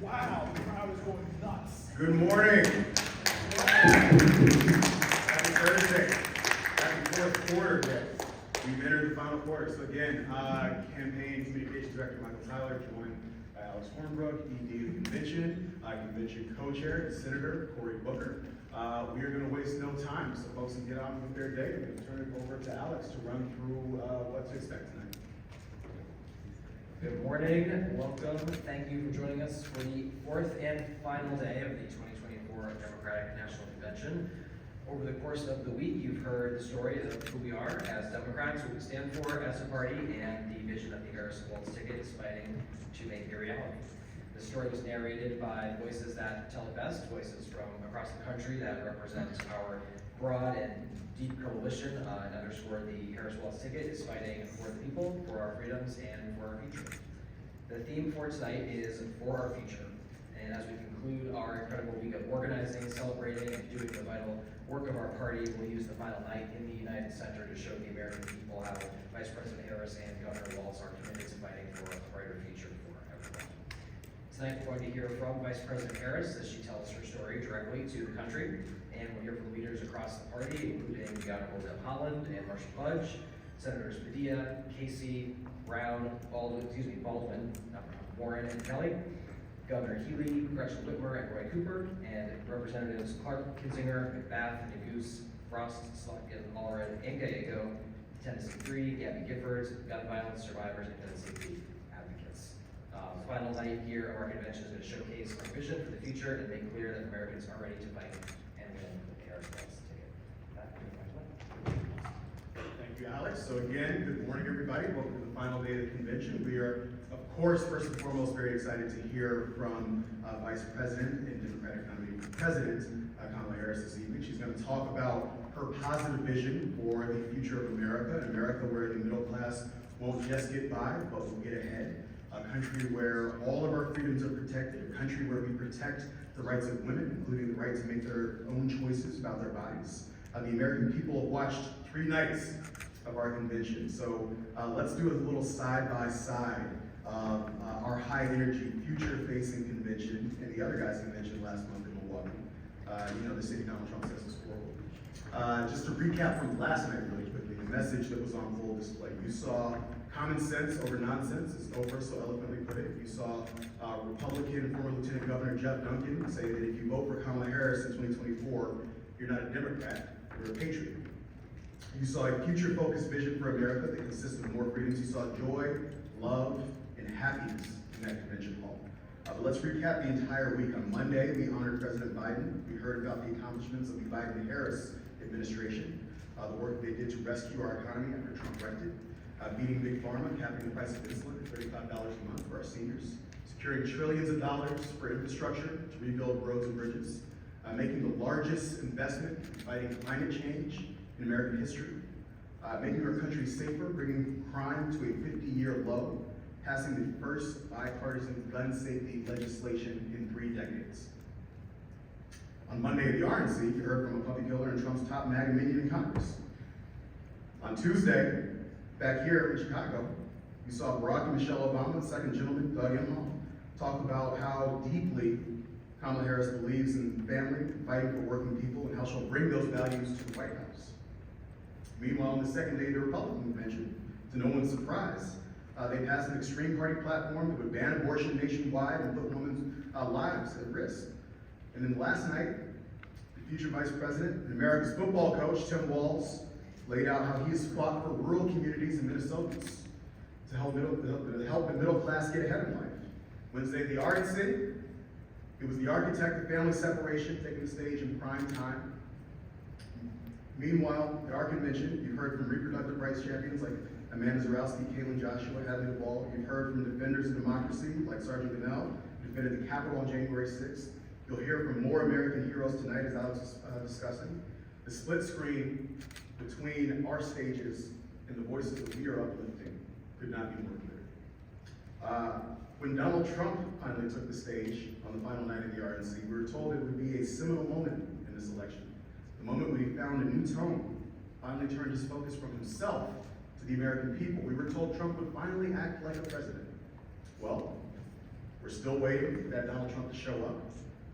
Wow, the crowd is going nuts. Good morning. Happy Thursday. Happy fourth quarter day. We've entered the final quarter. So again, Campaign Communications Director Michael Tyler, joined by Alex Hornbrook, ED of the convention, convention co-chair, Senator Cory Booker. We are going to waste no time, so folks can get on with their day. I'm going to turn it over to Alex to run through what to expect tonight. Good morning, welcome. Thank you for joining us for the fourth and final day of the 2024 Democratic National Convention. Over the course of the week, you've heard the story of who we are as Democrats, what we stand for as a party, and the vision that the Harris-Walz ticket is fighting to make a reality. The story was narrated by voices that tell it best, voices from across the country that represent our broad and deep coalition and underscore the Harris-Walz ticket is fighting for the people, for our freedoms, and for our future. The theme for tonight is For Our Future. And as we conclude our incredible week of organizing, celebrating, and doing the vital work of our party, we'll use the final night in the United Center to show the American people how Vice President Harris and Governor Walz are committed to fighting for a brighter future for everyone. Tonight we're going to hear from Vice President Harris as she tells her story directly to the country, and we'll hear from leaders across the party, including the Honorable Deb Haaland and Marshall Fudge, Senators Padilla, Casey, Brown, Baldwin, Warren, and Kelly, Governor Healy, Gretchen Whitmer, and Roy Cooper, and Representatives Clark, Kinzinger, McBath, Neguse, Frost, Slotkin, Allred, and Gallego, Tennessee 3, Gabby Giffords, gun violence survivors, and gun safety advocates. The final night here of our convention is going to showcase our vision for the future and make clear that Americans are ready to fight and win the Harris-Walz ticket. Thank you, Alex. So again, good morning, everybody. Welcome to the final day of the convention. We are, of course, first and foremost, very excited to hear from Vice President and Democratic nominee for President, Kamala Harris, this evening. She's going to talk about her positive vision for the future of America, an America where the middle class won't just get by, but will get ahead. A country where all of our freedoms are protected, a country where we protect the rights of women, including the right to make their own choices about their bodies. The American people have watched 3 nights of our convention, so let's do a little side-by-side of our high-energy, future-facing convention and the other guys' convention last month in Milwaukee. The city Donald Trump says is horrible. Just to recap from last night really quickly, the message that was on full display. You saw common sense over nonsense, as Oprah so eloquently put it. You saw Republican former Lieutenant Governor Jeff Duncan say that if you vote for Kamala Harris in 2024, you're not a Democrat, you're a patriot. You saw a future-focused vision for America that consists of more freedoms. You saw joy, love, and happiness in that convention hall. But let's recap the entire week. On Monday, we honored President Biden. We heard about the accomplishments of the Biden-Harris administration, the work they did to rescue our economy after Trump wrecked it, beating Big Pharma, capping the price of insulin at $35 a month for our seniors, securing trillions of dollars for infrastructure to rebuild roads and bridges, making the largest investment in fighting climate change in American history, making our country safer, bringing crime to a 50-year low, passing the first bipartisan gun safety legislation in 3 decades. On Monday at the RNC, you heard from a puppy killer and Trump's top MAGA minion in Congress. On Tuesday, back here in Chicago, you saw Barack and Michelle Obama and second gentleman Doug Emhoff talk about how deeply Kamala Harris believes in family, fighting for working people, and how she'll bring those values to the White House. Meanwhile, on the second day of the Republican convention, to no one's surprise, they passed an extreme party platform that would ban abortion nationwide and put women's lives at risk. And then last night, the future Vice President and America's football coach, Tim Walz, laid out how he has fought for rural communities and Minnesotans to help the middle class get ahead in life. Wednesday at the RNC, it was the architect of family separation taking the stage in prime time. Meanwhile, at our convention, you've heard from reproductive rights champions like Amanda Zarowski, Caitlin Joshua, Hadley DeWall. You've heard from defenders of democracy like Sergeant Gonell, who defended the Capitol on January 6th. You'll hear from more American heroes tonight, as Alex was discussing. The split screen between our stages and the voices that we are uplifting could not be more clear. When Donald Trump finally took the stage on the final night of the RNC, we were told it would be a seminal moment in this election. The moment when he found a new tone, finally turned his focus from himself to the American people. We were told Trump would finally act like a president. Well, We're still waiting for that Donald Trump to show up,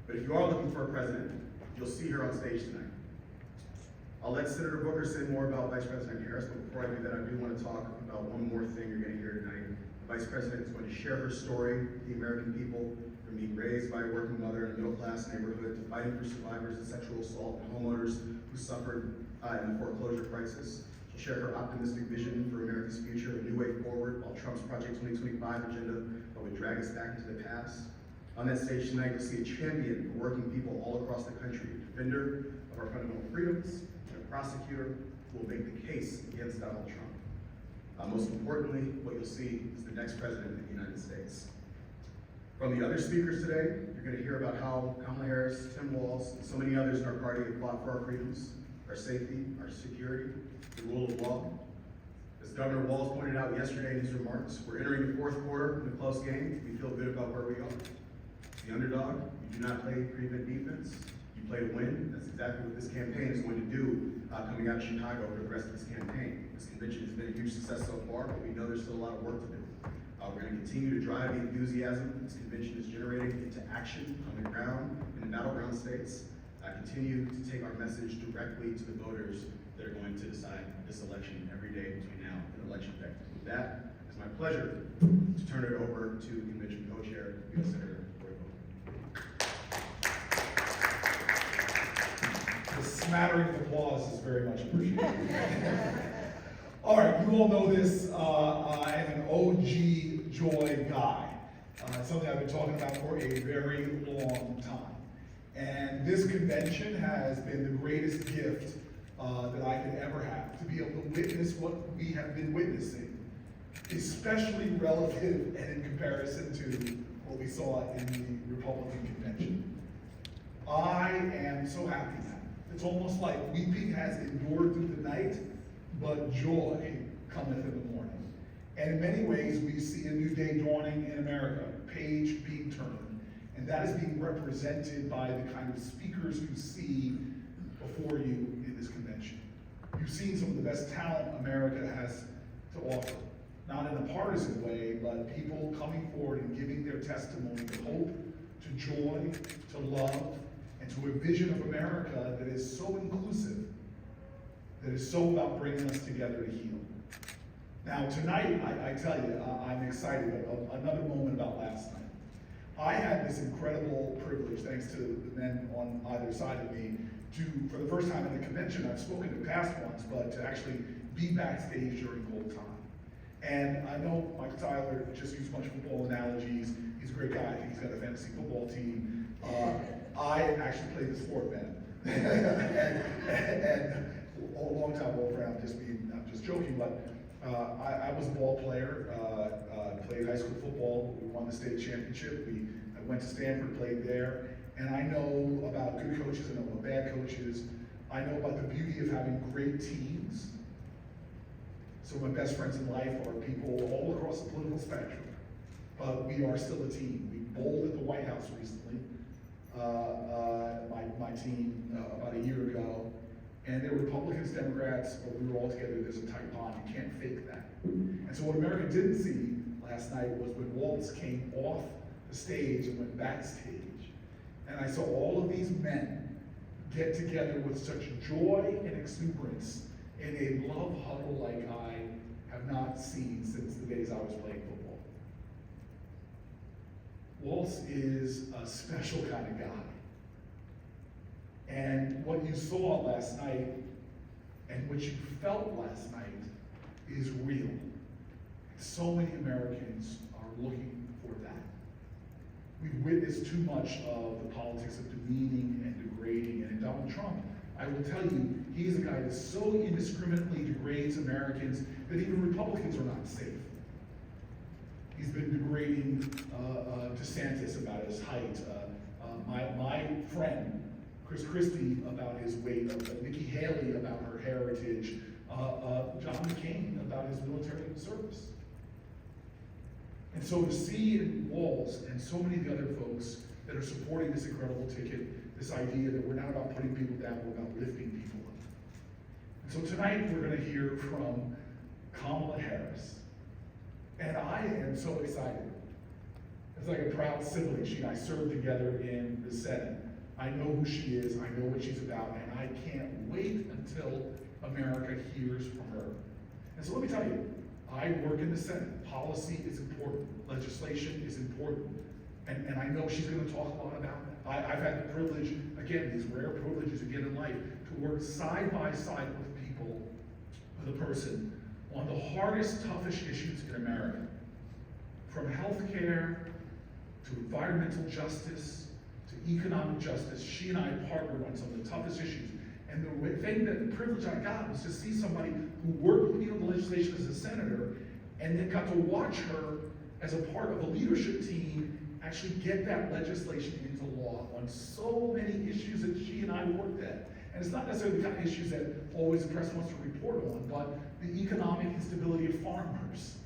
but if you are looking for a president, you'll see her on stage tonight. I'll let Senator Booker say more about Vice President Harris, but before I do that, I do want to talk about one more thing you're going to hear tonight. The Vice President is going to share her story with the American people, from being raised by a working mother in a middle-class neighborhood to fighting for survivors of sexual assault and homeowners who suffered in the foreclosure crisis. She'll share her optimistic vision for America's future, a new way forward, while Trump's Project 2025 agenda would drag us back into the past. On that stage tonight, you'll see a champion for working people all across the country, a defender of our fundamental freedoms, and a prosecutor who will make the case against Donald Trump. Most importantly, what you'll see is the next president of the United States. From the other speakers today, you're going to hear about how Kamala Harris, Tim Walz, and so many others in our party have fought for our freedoms, our safety, our security, the rule of law. As Governor Walz pointed out yesterday in his remarks, we're entering the fourth quarter in a close game. We feel good about where we are. The underdog, you do not play prevent defense, you play to win. That's exactly what this campaign is going to do coming out of Chicago for the rest of this campaign. This convention has been a huge success so far, but we know there's still a lot of work to do. We're going to continue to drive the enthusiasm this convention is generating into action on the ground in the battleground states. Continue to take our message directly to the voters that are going to decide this election every day between now and election day. With that, it's my pleasure to turn it over to convention co-chair, U.S. Senator Cory Booker. The smattering of applause is very much appreciated. All right, you all know this. I am an OG Joy guy. It's something I've been talking about for a very long time. And this convention has been the greatest gift that I could ever have, to be able to witness what we have been witnessing, especially relative and in comparison to what we saw in the Republican convention. I am so happy now. It's almost like weeping has endured through the night, but joy cometh in the morning. And in many ways, we see a new day dawning in America, page being turned. And that is being represented by the kind of speakers you see before you in this convention. You've seen some of the best talent America has to offer. Not in a partisan way, but people coming forward and giving their testimony to hope, to joy, to love, and to a vision of America that is so inclusive, that is so about bringing us together to heal. Now tonight, I tell you, I'm excited about another moment about last night. I had this incredible privilege, thanks to the men on either side of me, to, for the first time in the convention, I've spoken to past ones, but to actually be backstage during Gold Time. And I know Mike Tyler just used a bunch of football analogies. He's a great guy. I think he's got a fantasy football team. I actually played the sport, man. and a long time old friend, I'm just joking, but I was a ball player, played high school football. We won the state championship. I went to Stanford, played there, and I know about good coaches, I know about bad coaches. I know about the beauty of having great teams. So my best friends in life are people all across the political spectrum, but we are still a team. We bowled at the White House recently, my team about a year ago, and there were Republicans, Democrats, but we were all together. There's a tight bond. You can't fake that. And so what America didn't see last night was when Walz came off the stage and went backstage, and I saw all of these men get together with such joy and exuberance in a love huddle like I have not seen since the days I was playing football. Walz is a special kind of guy. And what you saw last night and what you felt last night is real. So many Americans are looking for that. We've witnessed too much of the politics of demeaning and degrading, and in Donald Trump, I will tell you, he's a guy that so indiscriminately degrades Americans that even Republicans are not safe. He's been degrading DeSantis about his height, my friend, Chris Christie about his weight, Nikki Haley about her heritage, John McCain about his military service. And so to see in Walz and so many of the other folks that are supporting this incredible ticket, this idea that we're not about putting people down, we're about lifting people up. And so tonight we're going to hear from Kamala Harris. And I am so excited It's like a proud sibling. She and I served together in the Senate. I know who she is, I know what she's about, and I can't wait until America hears from her. And so let me tell you, I work in the Senate. Policy is important, legislation is important, and I know she's gonna talk a lot about that. I've had the privilege, again, these rare privileges again in life, to work side by side with people, with a person, on the hardest, toughest issues in America. From healthcare, to environmental justice, to economic justice, she and I partnered on some of the toughest issues. And the privilege I got was to see somebody who worked with me on the legislation as a senator, and then got to watch her as a part of a leadership team actually get that legislation into law on so many issues that she and I worked at. And it's not necessarily the kind of issues that always the press wants to report on, but the economic instability of farmers.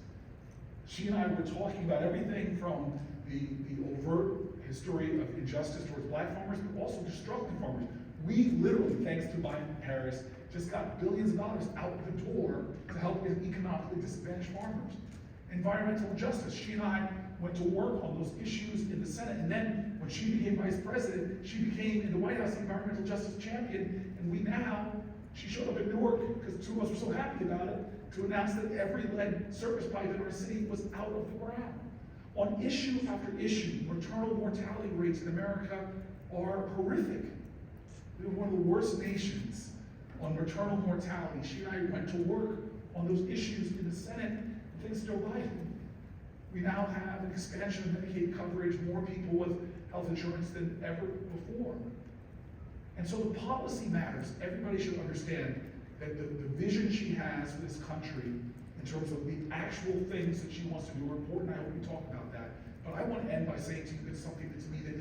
She and I were talking about everything from the overt history of injustice towards black farmers, but also destructive farmers. We literally, thanks to Biden-Harris, just got billions of dollars out the door to help economically disadvantaged farmers. Environmental justice, she and I went to work on those issues in the Senate, and then when she became vice president, she became in the White House the environmental justice champion, and she showed up in Newark, because two of us were so happy about it, to announce that every lead surface pipe in our city was out of the ground. On issue after issue, maternal mortality rates in America are horrific. We were one of the worst nations on maternal mortality. She and I went to work on those issues in the Senate, and things still right. We now have an expansion of Medicaid coverage, more people with health insurance than ever before. And so the policy matters. Everybody should understand that the vision she has for this country in terms of the actual things that she wants to do are important. I hope we talk about that. But I want to end by saying to you that something that to me that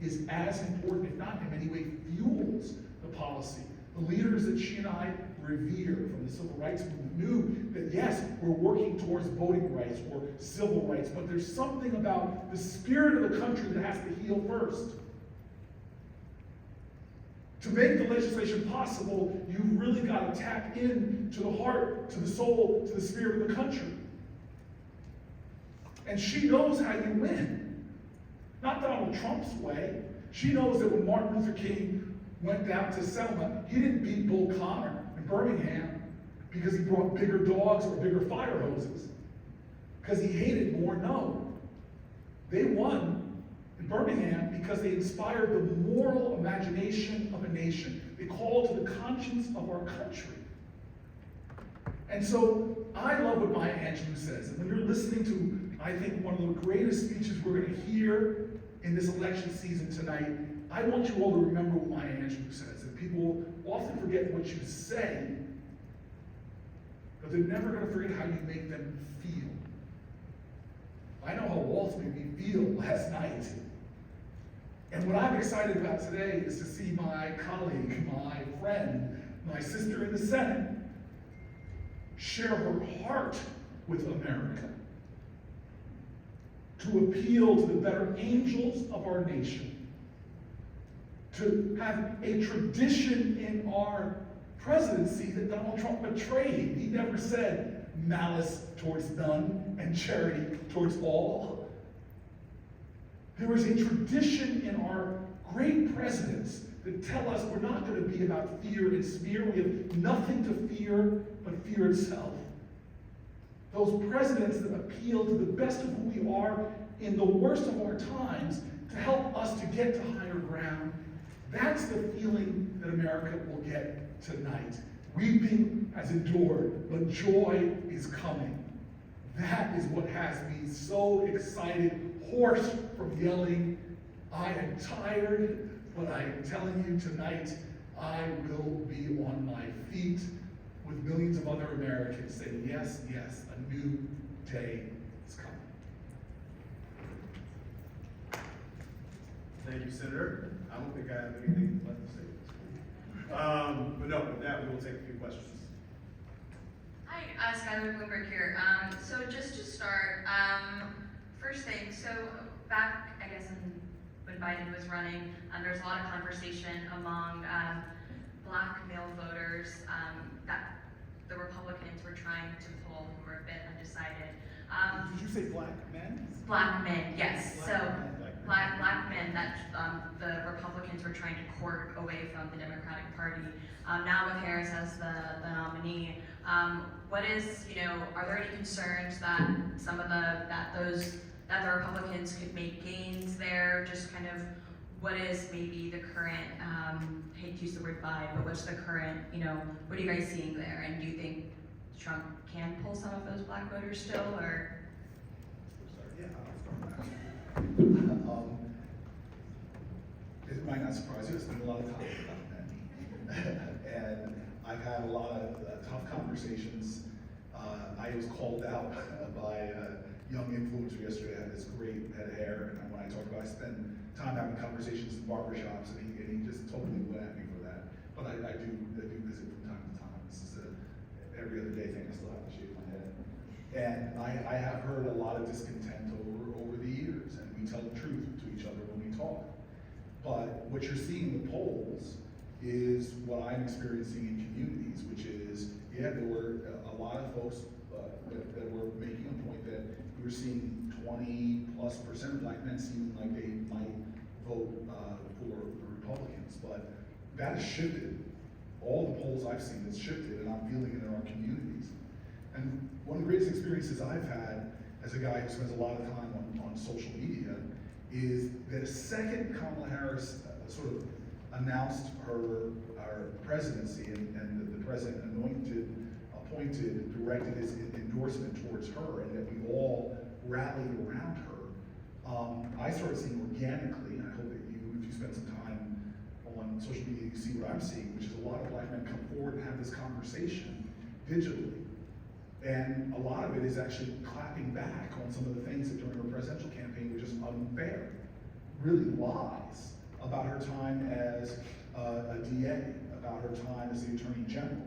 is as important, if not in many ways, fuels the policy. The leaders that she and I revere from the civil rights movement knew that yes, we're working towards voting rights or civil rights, but there's something about the spirit of the country that has to heal first. To make the legislation possible, you've really got to tap into the heart, to the soul, to the spirit of the country. And she knows how you win. Not Donald Trump's way. She knows that when Martin Luther King went down to Selma, he didn't beat Bull Connor in Birmingham because he brought bigger dogs or bigger fire hoses. Because he hated more. No. They won in Birmingham because they inspired the moral imagination of a nation. They called to the conscience of our country. And so I love what Maya Angelou says. And when you're listening to, I think, one of the greatest speeches we're going to hear in this election season tonight, I want you all to remember what Maya Angelou says. And people often forget what you say, but they're never going to forget how you make them feel. I know how Walt made me feel last night. And what I'm excited about today is to see my colleague, my friend, my sister in the Senate, share her heart with America, to appeal to the better angels of our nation, to have a tradition in our presidency that Donald Trump betrayed. He never said malice towards none and charity towards all. There is a tradition in our great presidents that tell us we're not going to be about fear and smear. We have nothing to fear but fear itself. Those presidents that appeal to the best of who we are in the worst of our times to help us to get to higher ground. That's the feeling that America will get tonight. Weeping has endured, but joy is coming. That is what has me so excited, hoarse from yelling. I am tired, but I am telling you tonight, I will be on my feet with millions of other Americans saying, yes, yes, a new day is coming. Thank you, Senator. I don't think I have anything left to say. But no, with that, we will take a few questions. Hi, Skylar Bloomberg here. So just to start, first thing, so back, I guess, when Biden was running, there was a lot of conversation among Black male voters that the Republicans were trying to pull, who were a bit undecided. Did you say black men? Black men, yes. So Black black men that the Republicans were trying to court away from the Democratic Party. Now with Harris as the nominee, what is, are there any concerns that some of that the Republicans could make gains there? Just kind of what is maybe the current, hate to use the word vibe, but what's the current, what are you guys seeing there? And do you think Trump can pull some of those black voters still, or? Yeah, I'll start it might not surprise you, I spend a lot of time with black men. And I've had a lot of tough conversations. I was called out by a young influencer yesterday. I had this great head of hair, and when I talk about, I spend time having conversations in barbershops, and he just totally went at me for that. But I do visit from time to time. This is every other day thing. I still have to shave my head. And I have heard a lot of discontent over the years, and we tell the truth to each other when we talk. But what you're seeing in the polls is what I'm experiencing in communities, which is, yeah, there were a lot of folks that were making a point that we were seeing 20+% of black men seeming like they might vote for the Republicans, but that has shifted. All the polls I've seen has shifted, and I'm feeling it in our communities. And one of the greatest experiences I've had as a guy who spends a lot of time on social media is that a second Kamala Harris sort of announced her presidency, and the president appointed, directed his endorsement towards her, and that we all rallied around her. I started seeing organically, and I hope that if you spend some time on social media, you see what I'm seeing, which is a lot of black men come forward and have this conversation digitally. And a lot of it is actually clapping back on some of the things that during her presidential campaign were just unfair, really lies about her time as a DA, about her time as the Attorney General.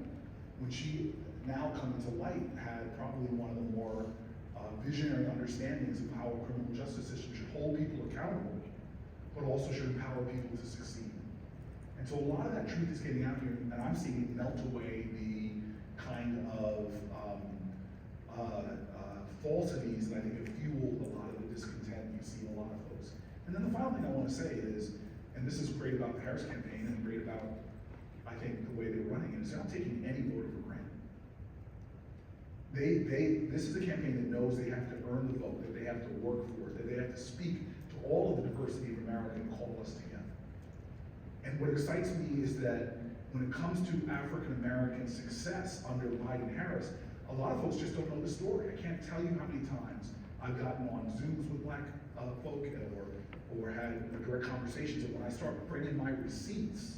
When she now come into light, had probably one of the more visionary understandings of how a criminal justice system should hold people accountable, but also should empower people to succeed. And so a lot of that truth is getting out here, and I'm seeing it melt away the kind of falsities that I think have fueled a lot of the discontent you see in a lot of folks. And then the final thing I want to say is, and this is great about the Harris campaign and great about, I think, the way they're running it, is they're not taking any voter for granted. This is a campaign that knows they have to earn the vote, that they have to work for it, that they have to speak to all of the diversity of America and call us together. And what excites me is that when it comes to African American success under Biden-Harris, a lot of folks just don't know the story. I can't tell you how many times I've gotten on Zooms with black folk or had direct conversations, and when I start bringing my receipts,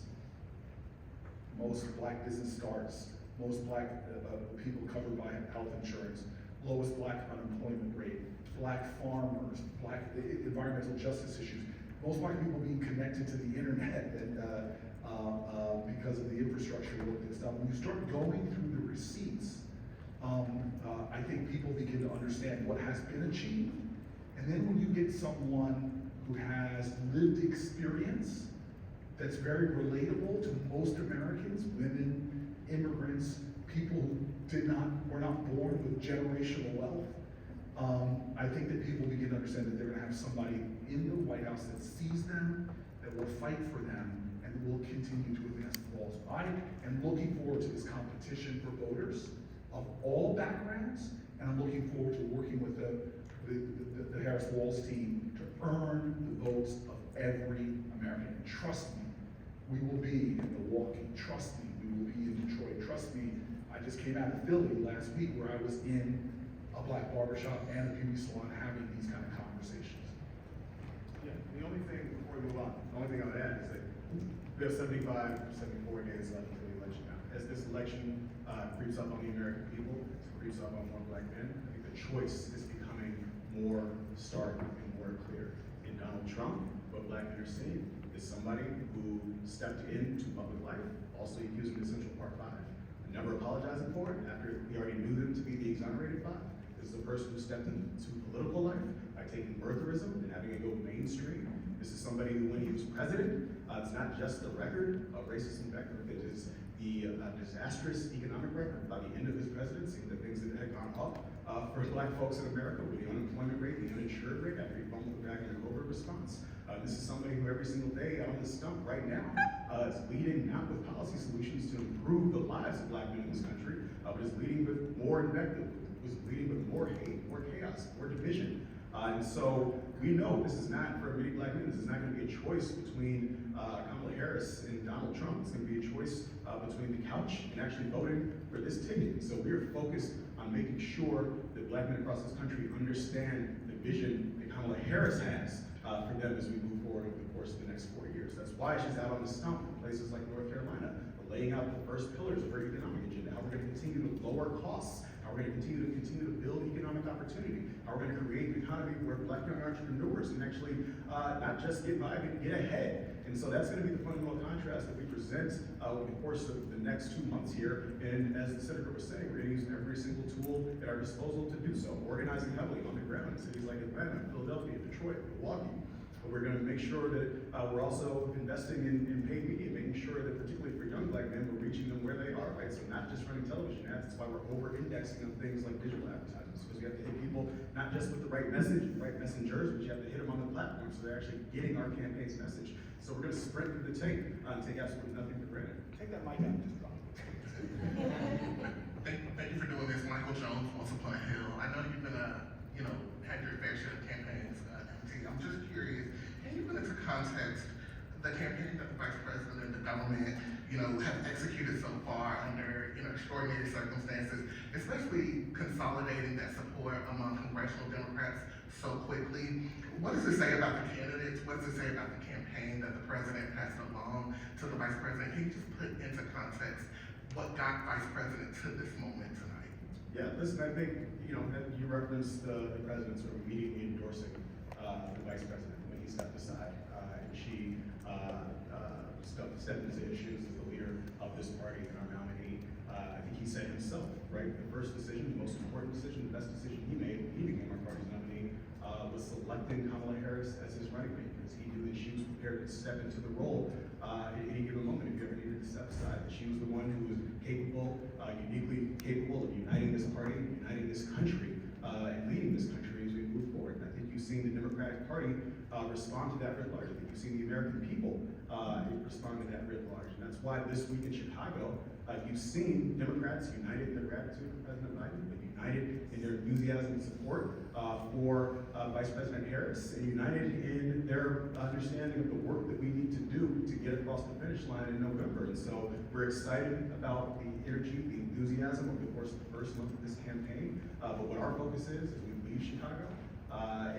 most black business starts, most black people covered by health insurance, lowest black unemployment rate, black farmers, black environmental justice issues, most black people being connected to the internet and because of the infrastructure work that's done. When you start going through the receipts, I think people begin to understand what has been achieved. And then when you get someone who has lived experience that's very relatable to most Americans, women, immigrants, people who were not born with generational wealth, I think that people begin to understand that they're gonna have somebody in the White House that sees them, that will fight for them, and will continue to advance the cause. I am looking forward to this competition for voters of all backgrounds, and I'm looking forward to working with the Harris-Walz team to earn the votes of every American. And trust me, we will be in Milwaukee. Trust me, we will be in Detroit. Trust me, I just came out of Philly last week where I was in a black barbershop and a beauty salon having these kind of conversations. Yeah, the only thing, before we move on, the only thing I would add is that we have 75, 74 days left until the election now. As this election creeps up on the American people, it creeps up on more black men, I think the choice is becoming more stark and more clear. In Donald Trump, what black men are seeing is somebody who stepped into public life, also accused of Essential Part 5, and never apologizing for it after he already knew them to be the exonerated 5. This is a person who stepped into political life by taking birtherism and having it go mainstream. This is somebody who, when he was president, it's not just the record of racist invective, it is the disastrous economic record by the end of his presidency, the things that had gone up for Black folks in America with the unemployment rate, the uninsured rate after he fumbled the bag in a COVID response. This is somebody who every single day out on the stump right now is leading not with policy solutions to improve the lives of Black men in this country, but is leading with more invective, is leading with more hate, more chaos, more division. And so we know this is not, for many Black men, this is not going to be a choice between Kamala Harris and Donald Trump. It's going to be a choice between the couch and actually voting for this ticket. So we are focused on making sure that Black men across this country understand the vision that Kamala Harris has for them as we move forward over the course of the next 4 years. That's why she's out on the stump in places like North Carolina, laying out the first pillars of her economic agenda, how we're going to continue to lower costs, how we're going to continue to build economic opportunity, how we're going to create an economy where Black young entrepreneurs can actually not just get by, but get ahead. And so that's going to be the fundamental contrast that we present over the course of the next 2 months here. And as the Senator was saying, we're going to use every single tool at our disposal to do so, organizing heavily on the ground in cities like Atlanta, Philadelphia, Detroit, Milwaukee. We're going to make sure that we're also investing in paid media, making sure that particularly for young Black men, we're reaching them where they are, right? So not just running television ads, that's why we're over-indexing on things like digital advertisements, because we have to hit people not just with the right message, the right messengers, but you have to hit them on the platform so they're actually getting our campaign's message. So we're going to sprint through the tape and take absolutely nothing for granted. Take that mic out and just drop it. Thank you for doing this, Michael Jones, Once Upon a Hill. I know you've been had your fair share of campaigns. I'm just curious, can you put into context the campaign that the Vice President and the government, have executed so far under, extraordinary circumstances, especially consolidating that support among congressional Democrats so quickly? What does it say about the candidates? What does it say about the campaign that the President passed along to the Vice President? Can you just put into context what got Vice President to this moment tonight? Yeah, listen, I think, you referenced the President sort of immediately endorsing the Vice President when he stepped aside, and she stepped into his shoes as the leader of this party and our nominee. I think he said himself, right, the first decision, the most important decision, the best decision he made when he became our party's nominee was selecting Kamala Harris as his running mate, because he knew that she was prepared to step into the role at any given moment if you ever needed to step aside. That she was the one who was capable, uniquely capable of uniting this party, uniting this country, and leading this country as we move forward. And I think you've seen the Democratic Party respond to that writ large. I think you've seen the American people respond to that writ large. And that's why this week in Chicago, you've seen Democrats united in their gratitude for President Biden, but united in their enthusiasm and support for Vice President Harris, and united in their understanding of the work that we need to do to get across the finish line in November. And so we're excited about the energy, the enthusiasm over the course of the first month of this campaign. But what our focus is as we leave Chicago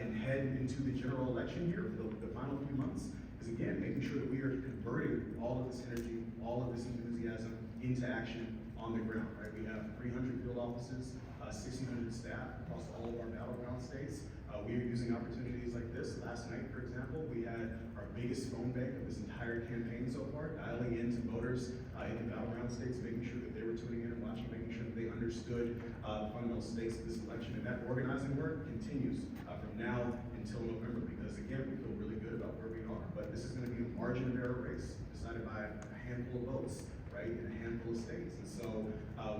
and head into the general election here for the final few months, is again making sure that we are converting all of this energy, all of this enthusiasm into action on the ground, right? We have 300 field offices, 1,600 staff across all of our battleground states. We are using opportunities like this. Last night, for example, we had our biggest phone bank of this entire campaign so far, dialing into voters in the battleground states, making sure that they were tuning in and watching, making sure that they understood the fundamental stakes of this election. And that organizing work continues from now until November, because again, we feel really good about where we are. But this is going to be a margin of error race decided by a handful of votes, right, in a handful of states. And so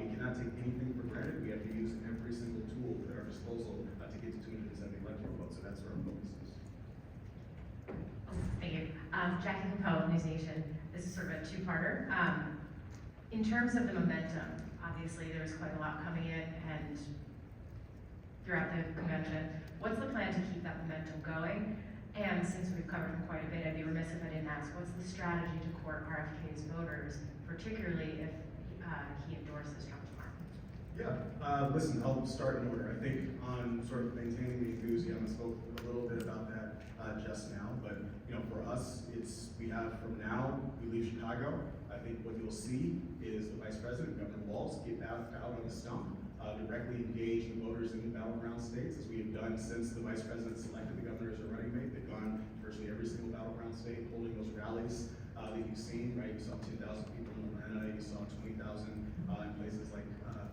we cannot take anything for granted. We have to use every single tool at our disposal to get to 270 electoral votes. So that's where our focus is. Thank you. Jackie Capo, News Nation. This is sort of a two-parter. In terms of the momentum, obviously there's quite a lot coming in and throughout the convention. What's the plan to keep that momentum going? And since we've covered him quite a bit, I'd be remiss if I didn't ask, what's the strategy to court RFK's voters, particularly if he endorses Trump tomorrow? Yeah, listen, I'll start in order. I think on sort of maintaining the enthusiasm, I spoke a little bit about that just now, but for us, we have from now, we leave Chicago. I think what you'll see is the Vice President, Governor Walz, get out on the stump, directly engage the voters in the battleground states, as we have done since the Vice President selected the governor as a running mate. They've gone to virtually every single battleground state, holding those rallies that you've seen, right? You saw 10,000 people in Atlanta, you saw 20,000 in places like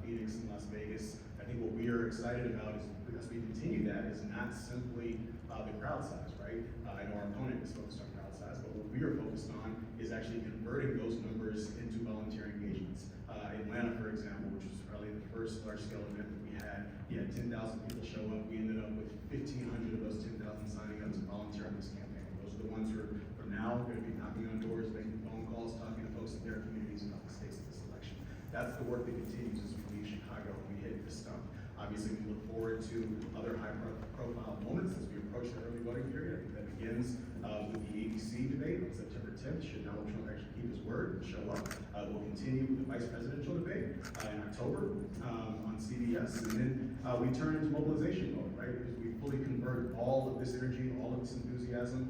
Phoenix and Las Vegas. I think what we are excited about is, as we continue that, is not simply the crowd size, right? I know our opponent is focused on crowd size, but what we are focused on is actually converting those numbers into volunteer engagement. example, which was probably the first large-scale event that we had, 10,000 people show up. We ended up with 1,500 of those 10,000 signing up to volunteer on this campaign. Those are the ones who are, from now, going to be knocking on doors, making phone calls, talking to folks in their communities about the stakes of this election. That's the work that continues as we leave Chicago and we hit this stump. Obviously, we look forward to other high-profile moments as we approach the early voting period. I think that begins with the ABC debate on September 10th. Should Donald Trump actually keep his word and show up? We'll continue with the vice presidential debate in October on CBS. And then we turn into mobilization mode, right? Because we fully convert all of this energy, all of this enthusiasm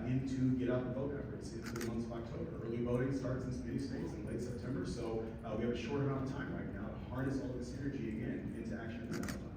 into get out and vote efforts into the month of October. Early voting starts in many states in late September, so we have a short amount of time right now to harness all of this energy again into action in the ballot box.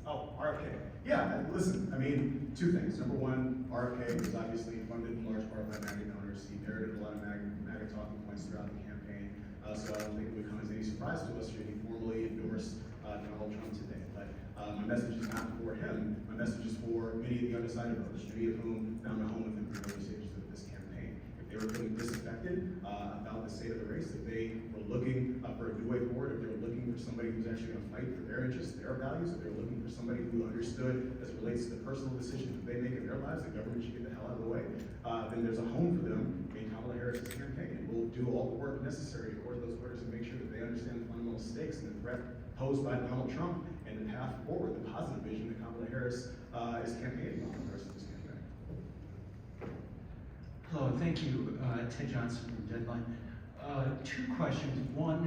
Oh, RFK. Yeah, listen, I mean, two things. Number one, RFK was obviously funded in large part by MAGA donors. He parroted a lot of MAGA talking points throughout the campaign. So I don't think it would come as any surprise to us should he formally endorse Donald Trump today. But my message is not for him. My message is for many of the undecided voters, many of whom found a home with him in the early stages of this campaign. If they were feeling disaffected about the state of the race, if they were looking for a new way forward, if they were looking for somebody who's actually going to fight for their interests, their values, if they were looking for somebody who understood as it relates to the personal decisions that they make in their lives, the government should get the hell out of the way, then there's a home for them in Kamala Harris' campaign. And we'll do all the work necessary to court those voters and make sure that they understand the fundamental stakes and the threat posed by Donald Trump and the path forward, the positive vision that Kamala Harris is campaigning on the rest of this campaign. Hello, thank you. Ted Johnson from Deadline. Two questions. One,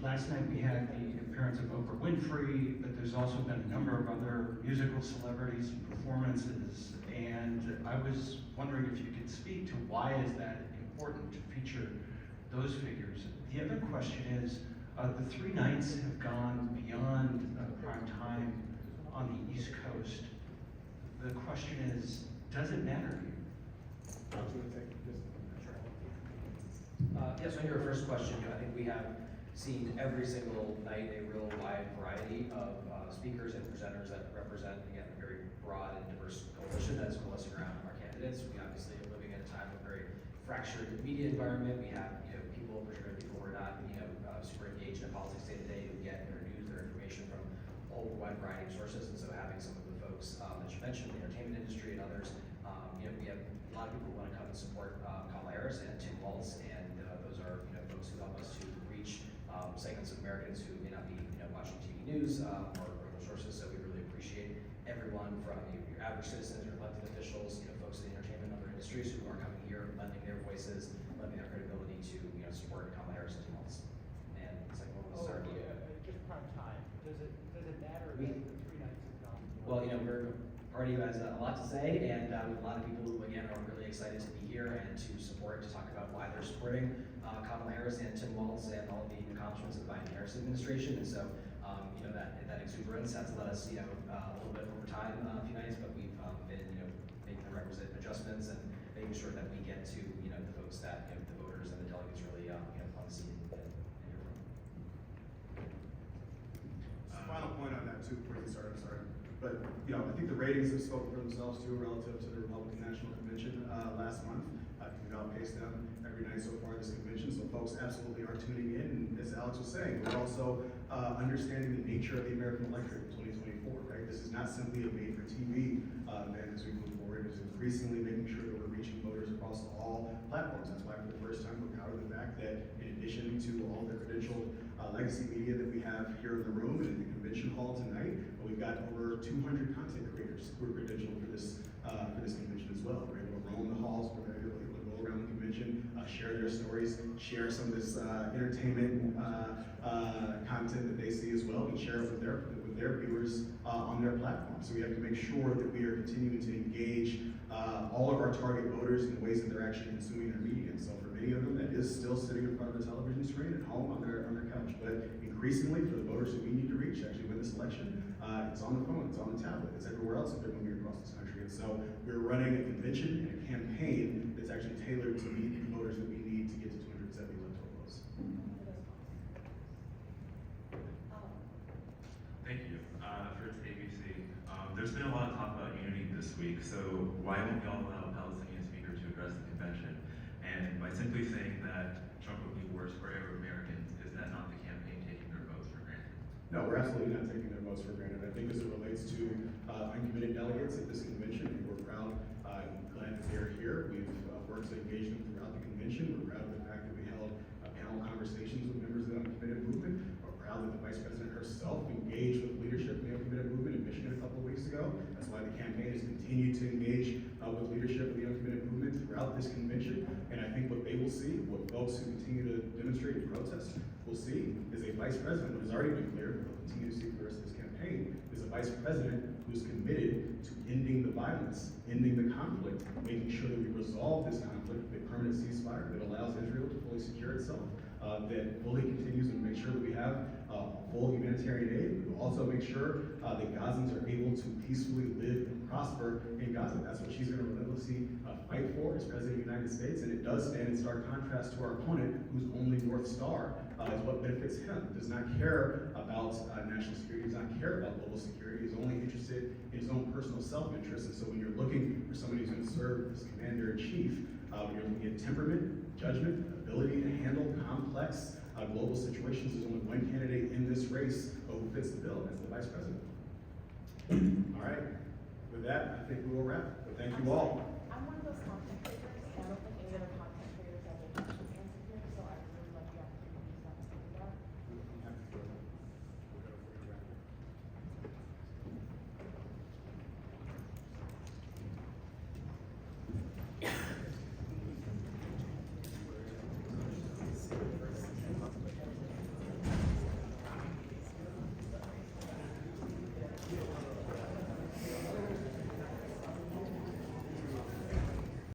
last night we had the appearance of Oprah Winfrey, but there's also been a number of other musical celebrities and performances, and I was wondering if you could speak to why is that important to feature those figures. The other question is, the three nights have gone beyond prime time on the East Coast. The question is, does it matter to you? Yes, on your first question, I think we have seen every single night a real wide variety of speakers and presenters that represent, again, a very broad and diverse coalition that is coalescing around our candidates. We obviously are living in a time of very fractured media environment. We have, people, particularly people who are not, super engaged in politics day to day, who get their news, their information from a whole wide variety of sources. And so having some of the folks that you mentioned, the entertainment industry and others, we have a lot of people who want to come and support Kamala Harris and Tim Walz, and those are folks who help us to reach segments of Americans who may not be watching TV news or other sources. So we really appreciate everyone from your average citizens, your elected officials, folks in the entertainment and other industries who are coming here, lending their voices, lending their credibility to support Kamala Harris and Tim Walz. And the second one was sorry. Just prime time. Does it matter We- that the 3 nights have gone? Well, we're a party who has a lot to say, and we have a lot of people who, again, are really excited to be here and to support, to talk about why they're supporting Kamala Harris and Tim Walz and all the accomplishments of the Biden-Harris administration. And so, that exuberance has led us, a little bit over time, a few nights, but we've been, making the requisite adjustments and making sure that we get to, the folks that, the voters and the delegates really, want to see and hear from. Final point on that too, before you start, I'm sorry. But, I think the ratings have spoken for themselves too relative to the Republican National Convention last month. I think we've outpaced them every night so far this convention, so folks absolutely are tuning in. And as Alex was saying, we're also understanding the nature of the American electorate in 2024, right? This is not simply a made-for-TV event as we move forward. It's increasingly making sure that we're reaching voters across all platforms. That's why for the first time we're proud of the fact that in addition to all the credentialed legacy media that we have here in the room and in the convention hall tonight, we've got over 200 content creators who are credentialed for this convention as well. We're able to roam the halls, we're able to go around the convention, share their stories, share some of this entertainment content that they see as well, and share it with their viewers on their platform. So we have to make sure that we are continuing to engage all of our target voters in the ways that they're actually consuming their media. And so for many of them, that is still sitting in front of the television screen at home on their couch. But increasingly, for the voters that we need to reach to actually win this election, it's on the phone, it's on the tablet, it's everywhere else if they're moving across this country. And so we're running a convention and a campaign that's actually tailored to meet the voters that we need to get to 270 electoral votes. Thank you. First, ABC. There's been a lot of talk about unity this week, so why won't we all allow a Palestinian speaker to address the convention? And by simply saying that Trump would be worse for every American, is that not the campaign taking their votes for granted? No, we're absolutely not taking their votes for granted. I think as it relates to uncommitted delegates at this convention, we're proud and glad that they're here. We've worked to engage them throughout the convention. We're proud of the fact that we held panel conversations with members of the uncommitted movement. We're proud that the Vice President herself engaged with leadership in the uncommitted movement in Michigan a couple of weeks ago. That's why the campaign has continued to engage with leadership of the uncommitted movement throughout this convention. And I think what they will see, what folks who continue to demonstrate and protest will see, is a Vice President who has already been clear, will continue to see for the rest of this campaign, is a Vice President who's committed to ending the violence, ending the conflict, making sure that we resolve this conflict with a permanent ceasefire that allows Israel to fully secure itself, that fully continues to make sure that we have full humanitarian aid. We will also make sure that Gazans are able to peacefully live and prosper in Gaza. That's what she's going to relentlessly fight for as President of the United States, and it does stand in stark contrast to our opponent, whose only North Star is what benefits him. Does not care about national security, does not care about global security, is only interested in his own personal self-interest. And so when you're looking for somebody who's going to serve as commander-in-chief, you're looking at temperament, judgment, ability to handle complex global situations. There's only one candidate in this race who fits the bill, and that's the Vice President. All right, with that, I think we will wrap. But thank you all. I'm one of those content creators, and I don't think